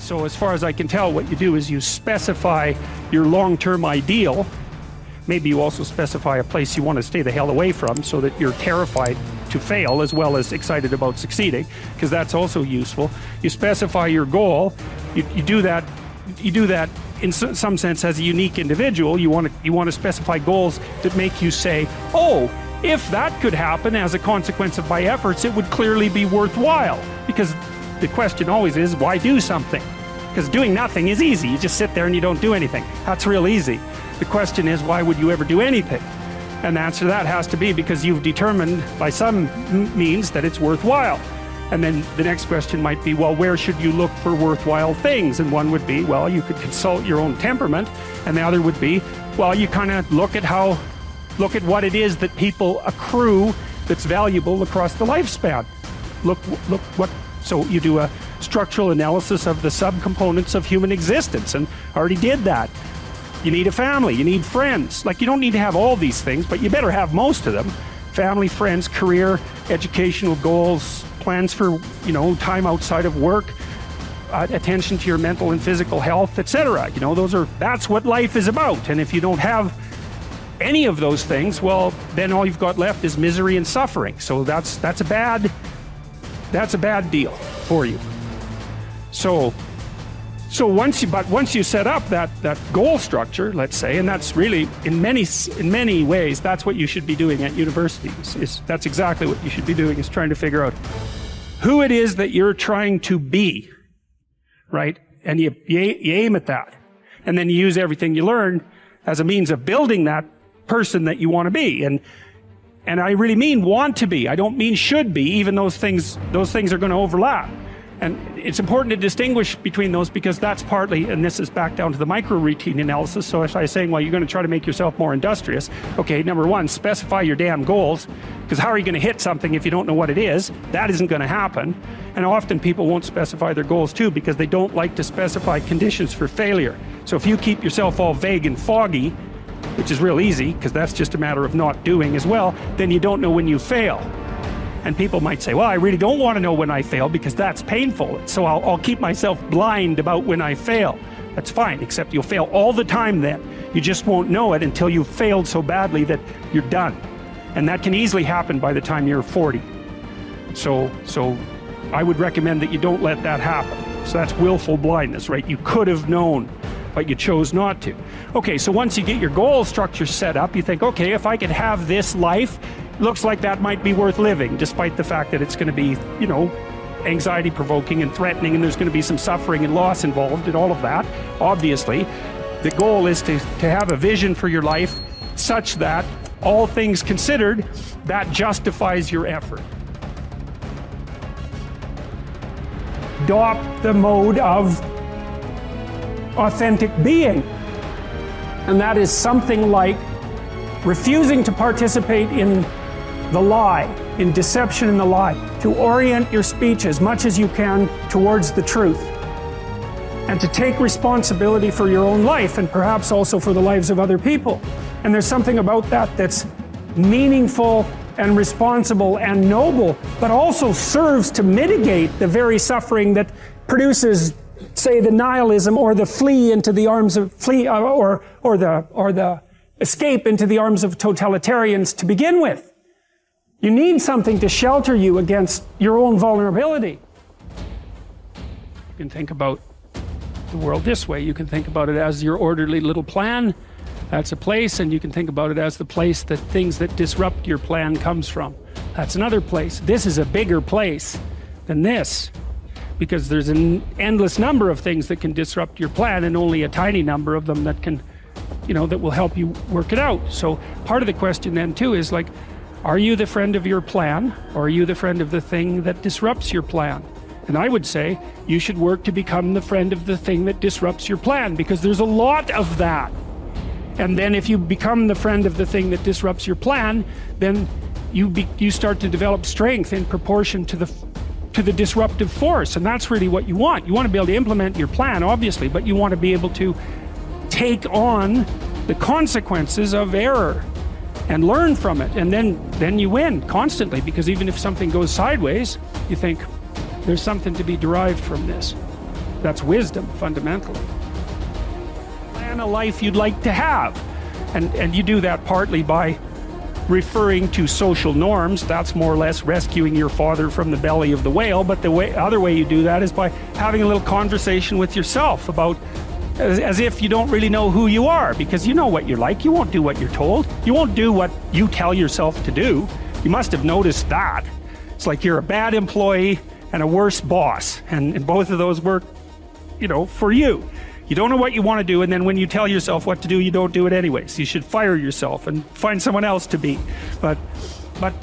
So as far as I can tell, what you do is you specify your long-term ideal. Maybe you also specify a place you want to stay the hell away from so that you're terrified to fail as well as excited about succeeding, because that's also useful. You specify your goal. You do that in some sense as a unique individual. You want to specify goals that make you say, oh, if that could happen as a consequence of my efforts, it would clearly be worthwhile. Because the question always is, why do something? Because doing nothing is easy. You just sit there and you don't do anything. That's real easy. The question is, why would you ever do anything? And the answer to that has to be because you've determined by some means that it's worthwhile. And then the next question might be, well, where should you look for worthwhile things? And one would be, well, you could consult your own temperament. And the other would be, well, you kind of look at what it is that people accrue that's valuable across the lifespan. So you do a structural analysis of the subcomponents of human existence, and already did that. You need a family, you need friends. Like, you don't need to have all these things, but you better have most of them. Family, friends, career, educational goals, plans for, time outside of work, attention to your mental and physical health, etc. That's what life is about. And if you don't have any of those things, well, then all you've got left is misery and suffering. So that's a bad deal for you. So once you set up that goal structure, let's say, and that's really in many ways that's what you should be doing at universities. That's exactly what you should be doing, is trying to figure out who it is that you're trying to be, right? And you aim at that, and then you use everything you learn as a means of building that person that you want to be. And I really mean want to be. I don't mean should be, even those things are going to overlap. And it's important to distinguish between those, because that's partly, and this is back down to the micro routine analysis. So if I was saying, well, you're going to try to make yourself more industrious. Okay, number one, specify your damn goals, because how are you going to hit something if you don't know what it is? That isn't going to happen. And often people won't specify their goals too, because they don't like to specify conditions for failure. So if you keep yourself all vague and foggy, which is real easy, because that's just a matter of not doing as well, then you don't know when you fail. And people might say, well, I really don't want to know when I fail because that's painful. So I'll keep myself blind about when I fail. That's fine, except you'll fail all the time then. You just won't know it until you've failed so badly that you're done. And that can easily happen by the time you're 40. So I would recommend that you don't let that happen. So that's willful blindness, right? You could have known, but you chose not to. Okay, so once you get your goal structure set up, you think, okay, if I could have this life, looks like that might be worth living, despite the fact that it's going to be, anxiety provoking and threatening, and there's going to be some suffering and loss involved in all of that. Obviously, the goal is to have a vision for your life such that, all things considered, that justifies your effort. Adopt the mode of authentic being. And that is something like refusing to participate in the lie, in deception in the lie, to orient your speech as much as you can towards the truth, and to take responsibility for your own life and perhaps also for the lives of other people. And there's something about that that's meaningful and responsible and noble, but also serves to mitigate the very suffering that produces, say, the nihilism or the flee into the arms of or the escape into the arms of totalitarians to begin with. You need something to shelter you against your own vulnerability. You can think about the world this way. You can think about it as your orderly little plan. That's a place, and you can think about it as the place that things that disrupt your plan comes from. That's another place. This is a bigger place than this, because there's an endless number of things that can disrupt your plan, and only a tiny number of them that can, that will help you work it out. So part of the question then too is like, are you the friend of your plan, or are you the friend of the thing that disrupts your plan? And I would say you should work to become the friend of the thing that disrupts your plan, because there's a lot of that. And then if you become the friend of the thing that disrupts your plan, then you start to develop strength in proportion to the disruptive force. And that's really what you want. You want to be able to implement your plan, obviously, but you want to be able to take on the consequences of error and learn from it. And then you win constantly, because even if something goes sideways, you think there's something to be derived from this. That's wisdom, fundamentally. Plan a life you'd like to have. And you do that partly by referring to social norms. That's more or less rescuing your father from the belly of the whale. But the other way you do that is by having a little conversation with yourself about, as if you don't really know who you are, because you know what you're like. You won't do what you're told. You won't do what you tell yourself to do. You must have noticed that. It's like you're a bad employee and a worse boss, and both of those work, you know, for you. You don't know what you want to do, and then when you tell yourself what to do, you don't do it anyways. You should fire yourself and find someone else to be. But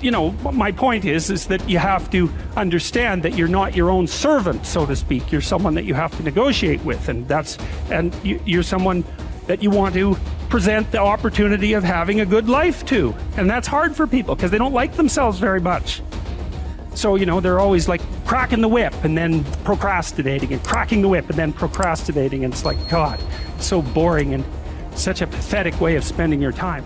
you know, my point is that you have to understand that you're not your own servant, so to speak. You're someone that you have to negotiate with, and you're someone that you want to present the opportunity of having a good life to. And that's hard for people because they don't like themselves very much. So, you know, they're always like cracking the whip and then procrastinating, and cracking the whip and then procrastinating. And it's like, God, it's so boring and such a pathetic way of spending your time.